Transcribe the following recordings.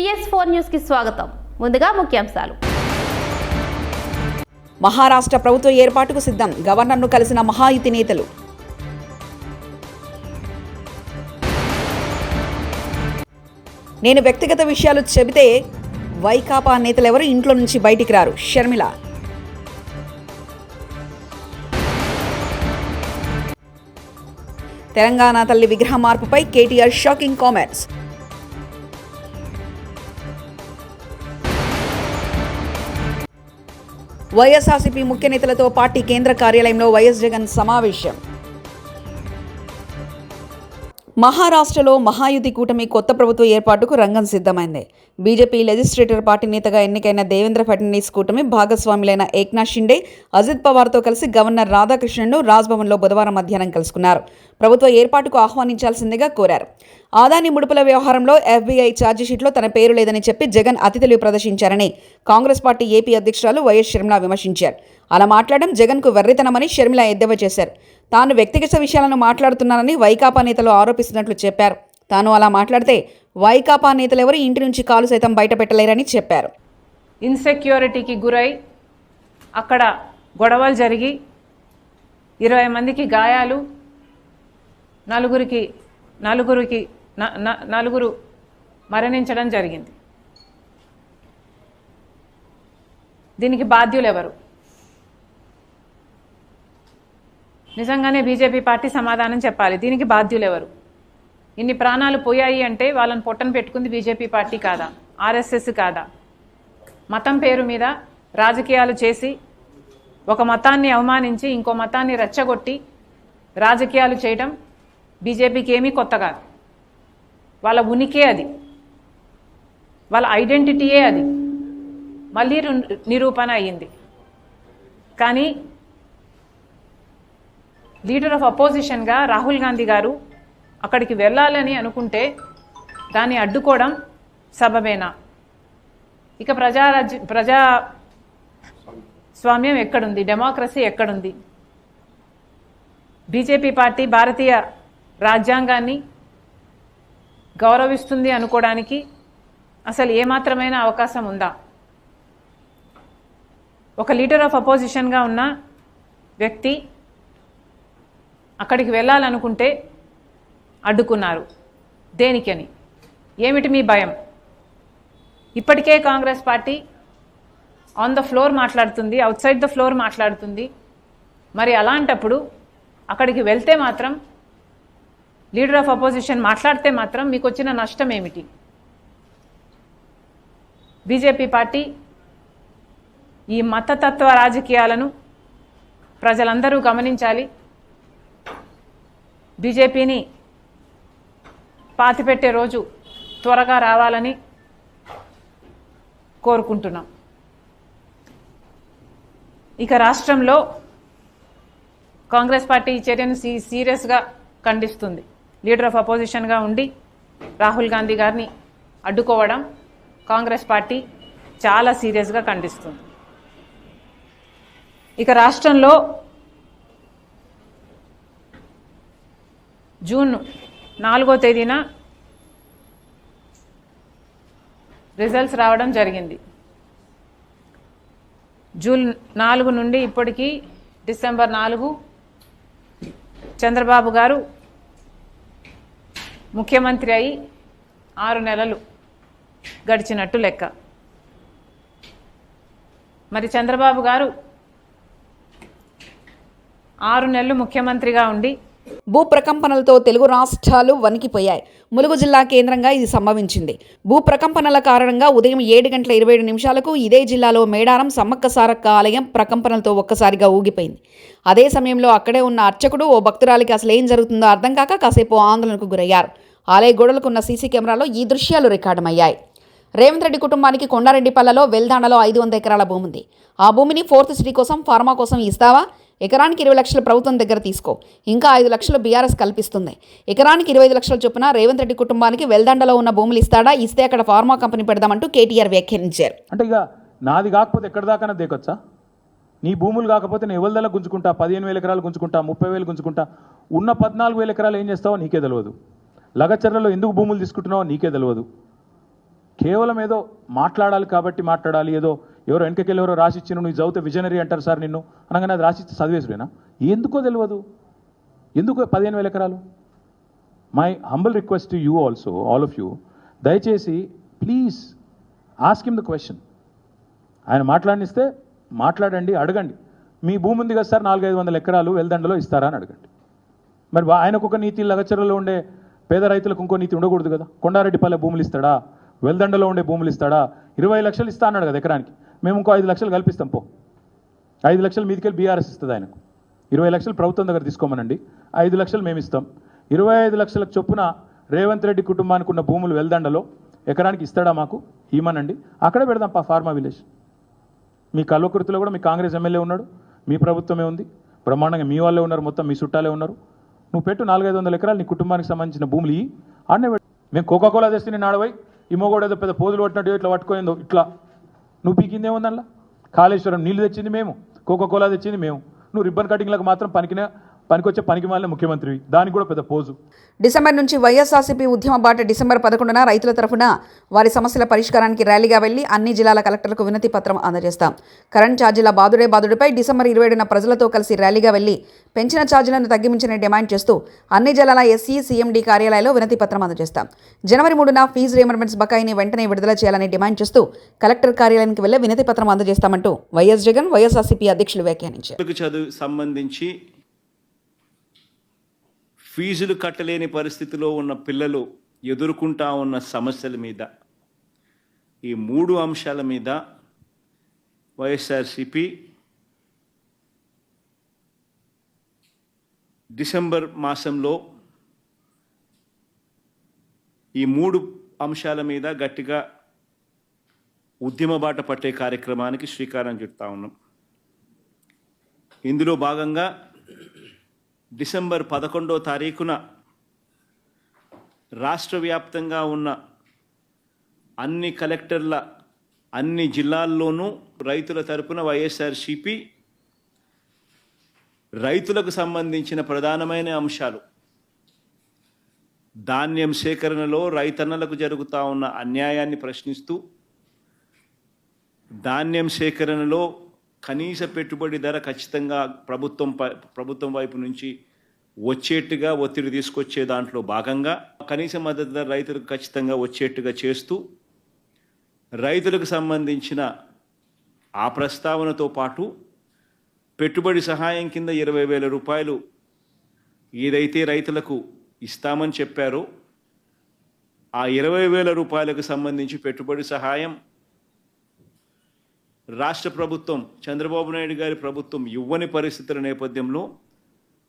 PS4 news కి స్వాగతం. ముందుగా ముఖ్యాంశాలు. మహారాష్ట్ర ప్రభుత్వ ఏర్పాటుకు సిద్ధం. గవర్నర్ను కలిసిన మహాయుతి నేతలు. నేను వ్యక్తిగత విషయాలు చెబితే వైకాపా నేతలెవరూ ఇంట్లో నుంచి బయటికి రారు. షర్మిల. తెలంగాణ తల్లి విగ్రహ మార్పుపై కేటీఆర్ షాకింగ్ కామెంట్స్. వైఎస్ఆర్సీపీ ముఖ్య నేతలతో పార్టీ కేంద్ర కార్యాలయంలో వైఎస్ జగన్ సమావేశం. మహారాష్ట్రలో మహాయుతి కూటమి కొత్త ప్రభుత్వ ఏర్పాటుకు రంగం సిద్ధమైంది. బీజేపీ లెజిస్లేటివ్ పార్టీ నేతగా ఎన్నికైన దేవేంద్ర ఫడ్నవీస్ కూటమి భాగస్వాములైన ఏక్నాథ్ షిండే, అజిత్ పవార్తో కలిసి గవర్నర్ రాధాకృష్ణన్ను రాజ్భవన్లో బుధవారం మధ్యాహ్నం కలుసుకున్నారు. ప్రభుత్వ ఏర్పాటుకు ఆహ్వానించాల్సిందిగా కోరారు. ఆదాని ముడుపుల వ్యవహారంలో ఎఫ్బీఐ ఛార్జిషీట్లో తన పేరు లేదని చెప్పి జగన్ అతి తెలివి ప్రదర్శించారని కాంగ్రెస్ పార్టీ ఏపీ అధ్యక్షురాలు వైఎస్ షర్మిల విమర్శించారు. అలా మాట్లాడడం జగన్కు వెర్రితనమని షర్మిల ఎద్దేవా చేశారు. తాను వ్యక్తిగత విషయాలను మాట్లాడుతున్నానని వైకాపా నేతలు ఆరోపిస్తున్నట్లు చెప్పారు. తాను అలా మాట్లాడితే వైకాపా నేతలెవరూ ఇంటి నుంచి కాలు సైతం బయట పెట్టలేరని చెప్పారు. ఇన్సెక్యూరిటీకి గురై అక్కడ గొడవలు జరిగి 20 మందికి గాయాలు, నలుగురు మరణించడం జరిగింది. దీనికి బాధ్యులెవరు? నిజంగానే బీజేపీ పార్టీ సమాధానం చెప్పాలి. దీనికి బాధ్యులెవరు? ఇన్ని ప్రాణాలు పోయాయి అంటే వాళ్ళని పొట్టను పెట్టుకుంది బీజేపీ పార్టీ కాదా? ఆర్ఎస్ఎస్ కాదా? మతం పేరు మీద రాజకీయాలు చేసి ఒక మతాన్ని అవమానించి ఇంకో మతాన్ని రెచ్చగొట్టి రాజకీయాలు చేయడం బీజేపీకి ఏమీ కొత్త కాదు. వాళ్ళ ఉనికే అది, వాళ్ళ ఐడెంటిటీయే అది. మళ్ళీ నిరూపణ అయ్యింది. కానీ లీడర్ ఆఫ్ అపోజిషన్గా రాహుల్ గాంధీ గారు అక్కడికి వెళ్ళాలని అనుకుంటే దాన్ని అడ్డుకోవడం సబబేనా? ఇక ప్రజాస్వామ్యం ఎక్కడుంది? డెమోక్రసీ ఎక్కడుంది? బీజేపీ పార్టీ భారతీయ రాజ్యాంగాన్ని గౌరవిస్తుంది అనుకోవడానికి అసలు ఏమాత్రమైన అవకాశం ఉందా? ఒక లీడర్ ఆఫ్ అపోజిషన్గా ఉన్న వ్యక్తి అక్కడికి వెళ్ళాలనుకుంటే అడ్డుకున్నారు. దేనికని? ఏమిటి మీ భయం? ఇప్పటికే Congress party on the floor మాట్లాడుతుంది, అవుట్ సైడ్ ద ఫ్లోర్ మాట్లాడుతుంది. మరి అలాంటప్పుడు అక్కడికి వెళ్తే మాత్రం, లీడర్ ఆఫ్ అపోజిషన్ మాట్లాడితే మాత్రం మీకు వచ్చిన నష్టం ఏమిటి? బీజేపీ పార్టీ ఈ మతతత్వ రాజకీయాలను ప్రజలందరూ గమనించాలి. బీజేపీని పాతిపెట్టే రోజు త్వరగా రావాలని కోరుకుంటున్నాం. ఇక రాష్ట్రంలో కాంగ్రెస్ పార్టీ ఈ చర్యను సీరియస్గా ఖండిస్తుంది. లీడర్ ఆఫ్ అపోజిషన్గా ఉండి రాహుల్ గాంధీ గారిని అడ్డుకోవడం కాంగ్రెస్ పార్టీ చాలా సీరియస్గా ఖండిస్తుంది. ఇక రాష్ట్రంలో జూన్ 4వ తేదీన రిజల్ట్స్ రావడం జరిగింది. జూన్ 4 నుండి ఇప్పటికీ డిసెంబర్ 4 చంద్రబాబు గారు ముఖ్యమంత్రి అయి 6 నెలలు గడిచినట్టు లెక్క. మరి చంద్రబాబు గారు 6 నెలలు ముఖ్యమంత్రిగా ఉండి భూ ప్రకంపనలతో తెలుగు రాష్ట్రాలు వణికిపోయాయి. ములుగు జిల్లా కేంద్రంగా ఇది సంభవించింది. భూ ప్రకంపనల కారణంగా ఉదయం 7:27 ఇదే జిల్లాలో మేడారం సమ్మక్క సారక్క ఆలయం ప్రకంపనలతో ఒక్కసారిగా ఊగిపోయింది. అదే సమయంలో అక్కడే ఉన్న అర్చకుడు ఓ భక్తురాలికి అసలు ఏం జరుగుతుందో అర్థం కాక కాసేపు ఆందోళనకు గురయ్యారు. ఆలయ గోడలకున్న సీసీ కెమెరాలో ఈ దృశ్యాలు రికార్డమయ్యాయి. రేవంత్ రెడ్డి కుటుంబానికి కొండారెడ్డిపల్లలో వెల్దాండలో 500 ఎకరాల భూమి ఉంది. ఆ భూమిని ఫోర్త్ సిటీ కోసం, ఫార్మా కోసం ఇస్తావా? ఎకరానికి 20 లక్షలు ప్రభుత్వం దగ్గర తీసుకో, ఇంకా 5 లక్షలు బీఆర్ఎస్ కల్పిస్తుంది. ఎకరానికి 25 లక్షల చొప్పున రేవంత్ రెడ్డి కుటుంబానికి వెల్దండలో ఉన్న భూములు ఇస్తాడా? ఇస్తే అక్కడ ఫార్మా కంపెనీ పెడదామంటూ కేటీఆర్ వ్యాఖ్యానించారు. అంటే ఇక నాది కాకపోతే ఎక్కడ దాకా దేకొచ్చా? నీ భూములు కాకపోతే నేను ఎవరిదల్లా గుంజుకుంటా, 15,000 ఎకరాలు గుంజుకుంటా, 30,000 గుంజుకుంటా, ఉన్న 14,000 ఎకరాలు ఏం చేస్తావో నీకే తెలియదు. లగచర్లలో ఎందుకు భూములు తీసుకుంటున్నావో నీకే తెలియదు. కేవలం ఏదో మాట్లాడాలి కాబట్టి మాట్లాడాలి, ఏదో ఎవరో వెనకకెళ్ళి ఎవరో రాసిచ్చిన నువ్వు చదివితే విజనరీ అంటారు సార్ నిన్ను అనగానే అది రాసిచ్చి చదివేసుడేనా? ఎందుకో తెలియదు, ఎందుకు 15,000 ఎకరాలు? My humble request to you also, all of you, దయచేసి please ask him the question. ఆయన మాట్లాడిస్తే మాట్లాడండి, అడగండి. మీ భూమి ఉంది కదా సార్ 400-500 ఎకరాలు వెల్దండలో ఇస్తారా అని అడగండి. మరి ఆయనకు ఒక నీతి, లగచర్లలో ఉండే పేద రైతులకు ఇంకో నీతి ఉండకూడదు కదా? కొండారెడ్డిపల్లె భూములు ఇస్తాడా, వెల్దండలో ఉండే భూములు ఇస్తాడా? 20 లక్షలు ఇస్తా అన్నాడు కదా ఎకరానికి, మేము ఇంకో 5 లక్షలు కల్పిస్తాం. 5 లక్షలు మీదికెళ్ళి బీఆర్ఎస్ ఇస్తుంది ఆయనకు. 20 లక్షలు ప్రభుత్వం దగ్గర తీసుకోమనండి, 5 లక్షలు మేము ఇస్తాం. 25 లక్షలకు చొప్పున రేవంత్ రెడ్డి కుటుంబానికి ఉన్న భూములు వెల్దండలో ఎకరానికి ఇస్తాడా మాకు? ఇమ్మనండి, అక్కడే పెడదాం ఫార్మా విలేజ్. మీ కల్వకుర్తిలో కూడా మీ కాంగ్రెస్ ఎమ్మెల్యే ఉన్నాడు, మీ ప్రభుత్వమే ఉంది, బ్రహ్మాండంగా మీ వాళ్ళే ఉన్నారు, మొత్తం మీ చుట్టాలే ఉన్నారు. నువ్వు పెట్టు 400-500 ఎకరాలు నీ కుటుంబానికి సంబంధించిన భూములు ఇవి, ఆడనే పెట్టు. మేము కోకాకోలా తెస్తే నేను ఆడపోయి ఇమ్మగోడ ఏదో పెద్ద పోదులు పట్టినట్టు ఇట్లా పట్టుకోయిందో ఇట్లా, నువ్వు పీకిందేముందల్లా? కాళేశ్వరం నీళ్లు తెచ్చింది మేము, కోకాకోలా తెచ్చింది మేము, నువ్వు రిబ్బన్ కటింగ్లకు మాత్రం పనికొచ్చే పనికి మాలిన ముఖ్యమంత్రివి, దానికి కూడా పెద్ద పోజు. డిసెంబర్ నుంచి వైఎస్ఆర్సీపీ ఉద్యమ బాట డిసెంబర్ 11న రైతుల తరఫున వారి సమస్యల పరిష్కారానికి ర్యాలీగా వెళ్లి అన్ని జిల్లాల కలెక్టర్లకు వినతి పత్రం అందజేస్తాం. కరెంట్ ఛార్జీల బాదుడిపై డిసెంబర్ 27న ప్రజలతో కలిసి ర్యాలీగా వెళ్లి పెంచిన ఛార్జీలను తగ్గించని డిమాండ్ చేస్తూ అన్ని జిల్లాల ఎస్సీ సీఎండీ కార్యాలయాల్లో వినతి పత్రం అందజేస్తాం. జనవరి 3న ఫీజు రీయింబర్స్మెంట్స్ బకాయిని వెంటనే విడుదల చేయాలని డిమాండ్ చేస్తూ కలెక్టర్ కార్యాలయానికి వెళ్లి వినతి పత్రం అందజేస్తామంటూ వైఎస్ జగన్ వైఎస్ఆర్సీపీ అధ్యక్షులు వ్యాఖ్యానించారు. సంబంధించి ఫీజులు కట్టలేని పరిస్థితిలో ఉన్న పిల్లలు ఎదుర్కొంటా ఉన్న సమస్యల మీద, ఈ 3 అంశాల మీద వైఎస్ఆర్సీపీ డిసెంబర్ మాసంలో ఈ 3 అంశాల మీద గట్టిగా ఉద్యమ బాట పట్టే కార్యక్రమానికి శ్రీకారం చుడతా ఉన్నాం. ఇందులో భాగంగా డిసెంబర్ 11వ తారీఖున రాష్ట్ర వ్యాప్తంగా ఉన్న అన్ని కలెక్టర్ల అన్ని జిల్లాల్లోనూ రైతుల తరపున వైఎస్ఆర్సీపీ రైతులకు సంబంధించిన ప్రధానమైన అంశాలు, ధాన్యం సేకరణలో రైతన్నలకు జరుగుతూ ఉన్న అన్యాయాన్ని ప్రశ్నిస్తూ, ధాన్యం సేకరణలో కనీస పెట్టుబడి ధర ఖచ్చితంగా ప్రభుత్వం వైపు నుంచి వచ్చేట్టుగా ఒత్తిడి తీసుకొచ్చే దాంట్లో భాగంగా కనీస మద్దతు ధర రైతులకు ఖచ్చితంగా వచ్చేట్టుగా చేస్తూ, రైతులకు సంబంధించిన ఆ ప్రస్తావనతో పాటు పెట్టుబడి సహాయం కింద 20,000 రూపాయలు ఏదైతే రైతులకు ఇస్తామని చెప్పారో ఆ 20,000 రూపాయలకు సంబంధించి పెట్టుబడి సహాయం రాష్ట్ర ప్రభుత్వం, చంద్రబాబు నాయుడు గారి ప్రభుత్వం ఇవ్వని పరిస్థితుల నేపథ్యంలో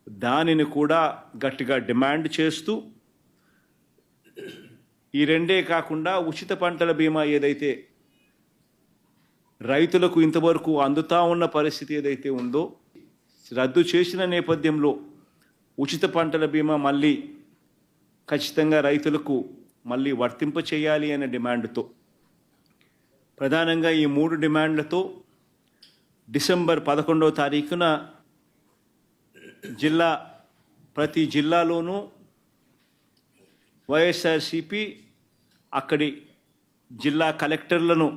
దానిని కూడా గట్టిగా డిమాండ్ చేస్తూ, ఈ రెండే కాకుండా ఉచిత పంటల బీమా ఏదైతే రైతులకు ఇంతవరకు అందుతా ఉన్న పరిస్థితి ఏదైతే ఉందో రద్దు చేసిన నేపథ్యంలో ఉచిత పంటల బీమా మళ్ళీ ఖచ్చితంగా రైతులకు మళ్ళీ వర్తింప చేయాలి అనే డిమాండ్తో, ప్రధానంగా ఈ 3 డిమాండ్లతో డిసెంబర్ 11వ తారీఖున ప్రతి జిల్లాలోనూ వైఎస్ఆర్సీపీ అక్కడి జిల్లా కలెక్టర్లను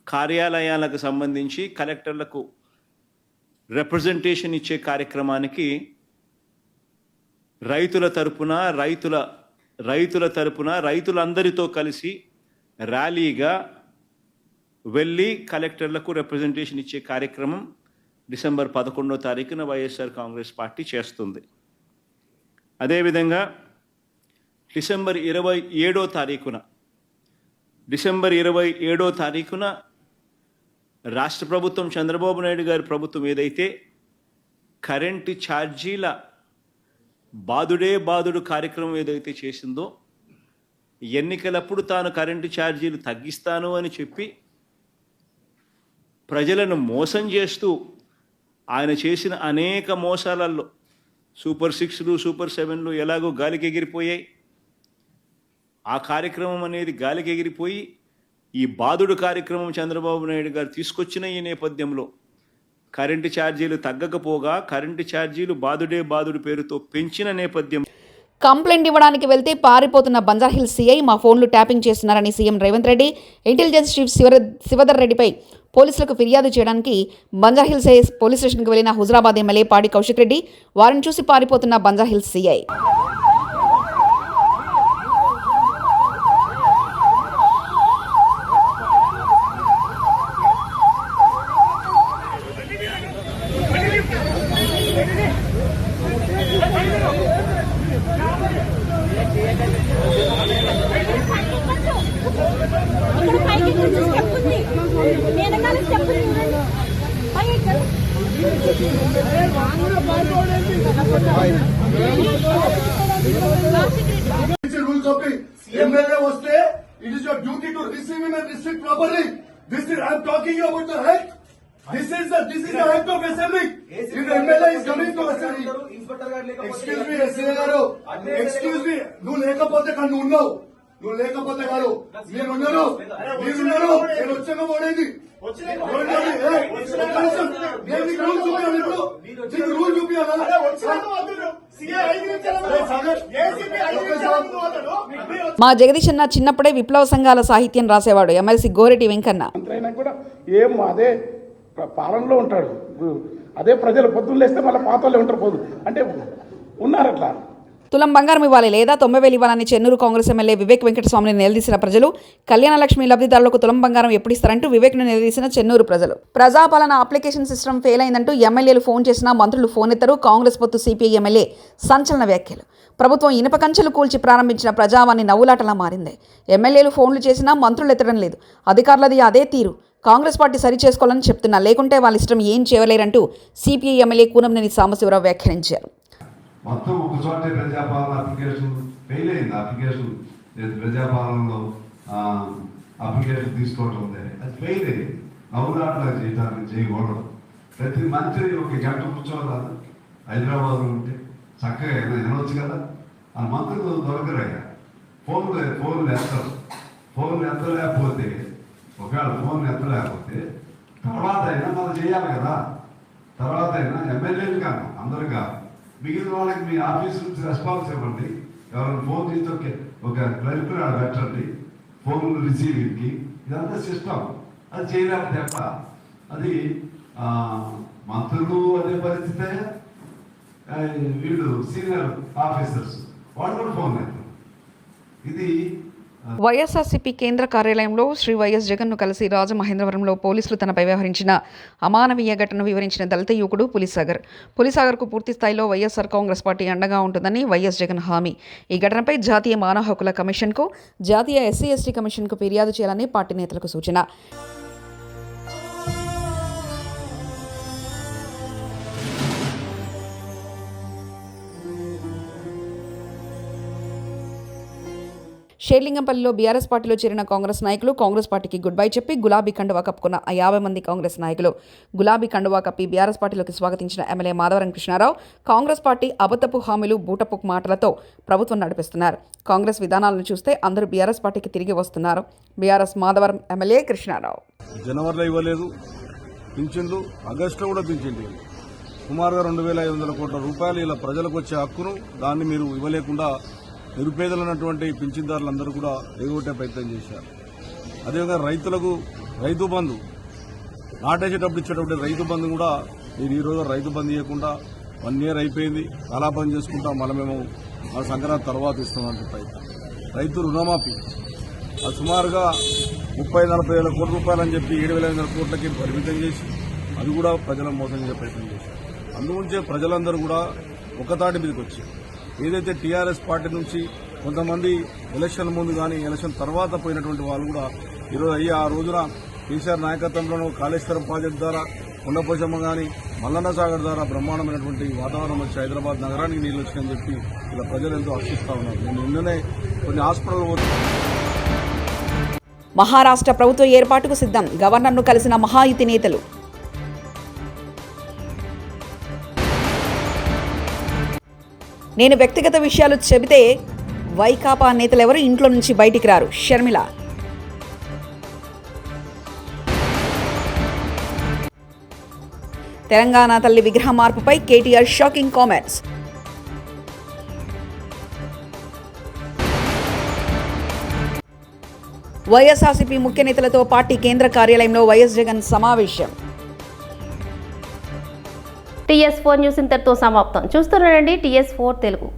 కార్యాలయాలకు సంబంధించి కలెక్టర్లకు రిప్రజెంటేషన్ ఇచ్చే కార్యక్రమానికి రైతులందరితో కలిసి ర్యాలీగా వెళ్ళి కలెక్టర్లకు రిప్రజెంటేషన్ ఇచ్చే కార్యక్రమం డిసెంబర్ 11వ తారీఖున వైఎస్ఆర్ కాంగ్రెస్ పార్టీ చేస్తుంది. అదేవిధంగా డిసెంబర్ 27వ తారీఖున రాష్ట్ర ప్రభుత్వం, చంద్రబాబు నాయుడు గారి ప్రభుత్వం ఏదైతే కరెంటు ఛార్జీల బాదుడు కార్యక్రమం ఏదైతే చేసిందో, ఎన్నికలప్పుడు తాను కరెంటు ఛార్జీలు తగ్గిస్తాను అని చెప్పి ప్రజలను మోసం చేస్తూ ఆయన చేసిన అనేక మోసాలలో సూపర్ 6లు, సూపర్ 7లు ఎలాగో గాలికి ఎగిరిపోయాయి. ఆ కార్యక్రమం అనేది గాలికి ఎగిరిపోయి ఈ బాదుడు కార్యక్రమం చంద్రబాబు నాయుడు గారు తీసుకొచ్చిన ఈ నేపథ్యంలో కరెంటు ఛార్జీలు తగ్గకపోగా కరెంటు ఛార్జీలు బాదుడు పేరుతో పెంచిన నేపథ్యం కంప్లైంట్ ఇవ్వడానికి వెళ్తే పారిపోతున్న బంజారాహిల్స్ సీఐ మా ఫోన్లు ట్యాపింగ్ చేస్తున్నారని CM Revanth Reddy intelligence chief Shivadhar రెడ్డిపై పోలీసులకు ఫిర్యాదు చేయడానికి బంజారాహిల్స్ పోలీస్ స్టేషన్కి వెళ్లిన హుజరాబాద్ ఎమ్మెల్యే పాడి కౌశిక్ రెడ్డి వారిని చూసి పారిపోతున్న Banjara Hills CI. Rule copy. MLA was there. It is your duty to receive him and restrict properly. This is I am talking you about the head. This is the head of assembly. If the MLA is coming to assembly, excuse me, SCA garu. Excuse me. నువ్వు లేకపోతే కానీ నువ్వు ఉన్నావు. నువ్వు లేకపోతే కాదు. మీరు ఉన్నారు. నేను వచ్చాక పోడేది. మా జగదీష్ అన్న చిన్నప్పుడే విప్లవ సంఘాల సాహిత్యం రాసేవాడు. ఎమ్మెల్సీ గోరెటి వెంకన్న. మంత్రైనా కూడా ఏం అదే పాలనలో ఉంటాడు. అదే ప్రజలు పొద్దున్న లేస్తే మళ్ళీ పాతలే ఉంటారు పోదు అంటే ఉన్నారు అట్లా. తులం బంగారం ఇవ్వాలి లేదా 90,000 ఇవ్వాలని చెన్నూరు కాంగ్రెస్ ఎమ్మెల్యే వివేక్ వెంకటస్వామిని నిలదీసిన ప్రజలు. కళ్యాణలక్ష్మి లబ్ధిదారులకు తులం బంగారం ఎప్పుడు ఇస్తారంటూ వివేక్ను నిలదీసిన చెన్నూరు ప్రజలు. ప్రజాపాలన అప్లికేషన్ సిస్టమ్ ఫెయిల్ అయిందంటూ ఎమ్మెల్యేలు ఫోన్ చేసినా మంత్రులు ఫోన్ ఎత్తరు. కాంగ్రెస్ పొత్తు సిపిఐ ఎమ్మెల్యే సంచలన వ్యాఖ్యలు. ప్రభుత్వం ఇనుప కంచెలు కూల్చి ప్రారంభించిన ప్రజావాణి నవ్వులాటలా మారింది. ఎమ్మెల్యేలు ఫోన్లు చేసినా మంత్రులు ఎత్తడం లేదు. అధికారులది అదే తీరు. కాంగ్రెస్ పార్టీ సరి చేసుకోవాలని చెప్తున్నా, లేకుంటే వాళ్ళ ఇష్టం ఏం చేయలేరంటూ సిపిఐ ఎమ్మెల్యే కూనంనేని సాంబశివరావు వ్యాఖ్యానించారు. మొత్తం ఒక చోటే ప్రజాపాలన అప్లికేషన్ ఫెయిల్ అయింది. అప్లికేషన్ ప్రజాపాలనలో అప్లికేషన్ తీసుకోవడం ఉంది, అది ఫెయిల్ అయింది. నవ్వులాటలా చేయకూడదు. ప్రతి మంత్రి ఒక గంట కూర్చోవాలి. హైదరాబాద్లో ఉంటే చక్కగా వినవచ్చు కదా. ఆ మంత్రులు దొరకరయ్యా. ఫోన్లు ఎత్తరు. ఫోన్లు ఎత్తలేకపోతే ఒకవేళ ఫోన్లు ఎత్తలేకపోతే తర్వాత అయినా మనం చేయాలి కదా. తర్వాత అయినా ఎమ్మెల్యేలు కాదు, అందరూ కాదు, మిగిలిన వాళ్ళకి మీ ఆఫీస్ నుంచి రెస్పాన్స్ ఇవ్వండి. ఎవరైనా ఫోన్ చేసి ఒక క్లర్క్ పెట్టండి ఫోన్ రిసీవింగ్కి. ఇదంతా సిస్టమ్. అది చేయలేకపోతే ఎట్లా? అది మంత్రులు అదే పరిస్థితే, వీళ్ళు సీనియర్ ఆఫీసర్స్ వాళ్ళు కూడా ఫోన్ చేస్తారు. ఇది వైఎస్ఆర్సీపీ కేంద్ర కార్యాలయంలో శ్రీ వైఎస్ జగన్ను కలిసి రాజమహేంద్రవరంలో పోలీసులు తనపై వ్యవహరించిన అమానవీయ ఘటనను వివరించిన దళిత యువకుడు పులిసాగర్కు పూర్తి స్థాయిలో వైఎస్ఆర్ కాంగ్రెస్ పార్టీ అండగా ఉంటుందని వైఎస్ జగన్ హామీ. ఈ ఘటనపై జాతీయ మానవ హక్కుల కమిషన్కు, జాతీయ ఎస్సీ ఎస్టీ కమిషన్కు ఫిర్యాదు చేయాలని పార్టీ నేతలకు సూచన. షేర్లింగంపల్లిలో బీఆర్ఎస్ పార్టీలో చేరిన కాంగ్రెస్ నాయకులు కాంగ్రెస్ పార్టీకి గుడ్ బై చెప్పి గులాబీ కండువా కప్పుకున్న 50 మంది కాంగ్రెస్ నాయకులు. గులాబీ కండువా కప్పి బీఆర్ఎస్ పార్టీలోకి స్వాగతించిన ఎమ్మెల్యే మాధవరం కృష్ణారావు, కాంగ్రెస్ పార్టీ అబద్ధపు హామీలు, బూటపు మాటలతో ప్రభుత్వం నడిపిస్తున్నారు. కాంగ్రెస్ విధానాలను చూస్తే అందరూ బీఆర్ఎస్ పార్టీకి తిరిగి వస్తున్నారు. BRS Madhavaram MLA Krishna Rao. జనవరిలో ఇవ్వలేదు పింఛన్లు, ఆగస్టులో కూడా పింఛన్లు సుమారుగా 2,500 కోట్ల రూపాయలు ఇలా ప్రజలకు వచ్చే హక్కును దాన్ని మీరు ఇవ్వలేకుండా నిరుపేదలు ఉన్నటువంటి పింఛన్దారులందరూ కూడా ఎగగొట్టే ప్రయత్నం చేశారు. అదేవిధంగా రైతులకు రైతు బంధు నాటేసేటప్పుడు ఇచ్చేటప్పుడు రైతు బంధు కూడా మీరు ఈరోజు రైతు బంధు ఇవ్వకుండా 1 year అయిపోయింది, కాలాపని చేసుకుంటాం, మళ్ళీ మేము మన సంక్రాంతి తర్వాత ఇస్తామని ప్రయత్నం. రైతు రుణమాఫీ అది సుమారుగా 30-40 వేల కోట్ల రూపాయలు అని చెప్పి 7,500 కోట్లకి పరిమితం చేసి అది కూడా ప్రజలను మోసం చేసే ప్రయత్నం చేశారు. అందుగురించే ప్రజలందరూ కూడా ఒకతాటి మీదకి వచ్చి ఏదైతే టీఆర్ఎస్ పార్టీ నుంచి కొంతమంది ఎలక్షన్ ముందు కానీ ఎలక్షన్ తర్వాత పోయినటువంటి వాళ్ళు కూడా ఈరోజు ఆ రోజున కేసీఆర్ నాయకత్వంలో కాళేశ్వరం ప్రాజెక్టు ద్వారా కొండపోచమ్మ కానీ మల్లన్న సాగర్ ద్వారా బ్రహ్మాండమైనటువంటి వాతావరణం వచ్చి హైదరాబాద్ నగరానికి నీళ్లు వచ్చినాయని చెప్పి ఇలా ప్రజలు ఎంతో హర్షిస్తా ఉన్నారు. నేను నిన్ననే కొన్ని హాస్పిటల్ మహారాష్ట్ర ప్రభుత్వ ఏర్పాటుకు సిద్ధం. గవర్నర్ను కలిసిన మహాయుతి నేతలు. నేను వ్యక్తిగత విషయాలు చెబితే వైకాపా నేతలెవరూ ఇంట్లో నుంచి బయటికి రారు. షర్మిల. తెలంగాణ తల్లి విగ్రహ మార్పుపై కేటీఆర్ షాకింగ్ కామెంట్స్. వైఎస్ఆర్సీపీ ముఖ్య నేతలతో పార్టీ కేంద్ర కార్యాలయంలో వైఎస్ జగన్ సమావేశం. TS4 న్యూస్ ఇంతటితో సమాప్తం. చూస్తున్నారండి TS4 తెలుగు.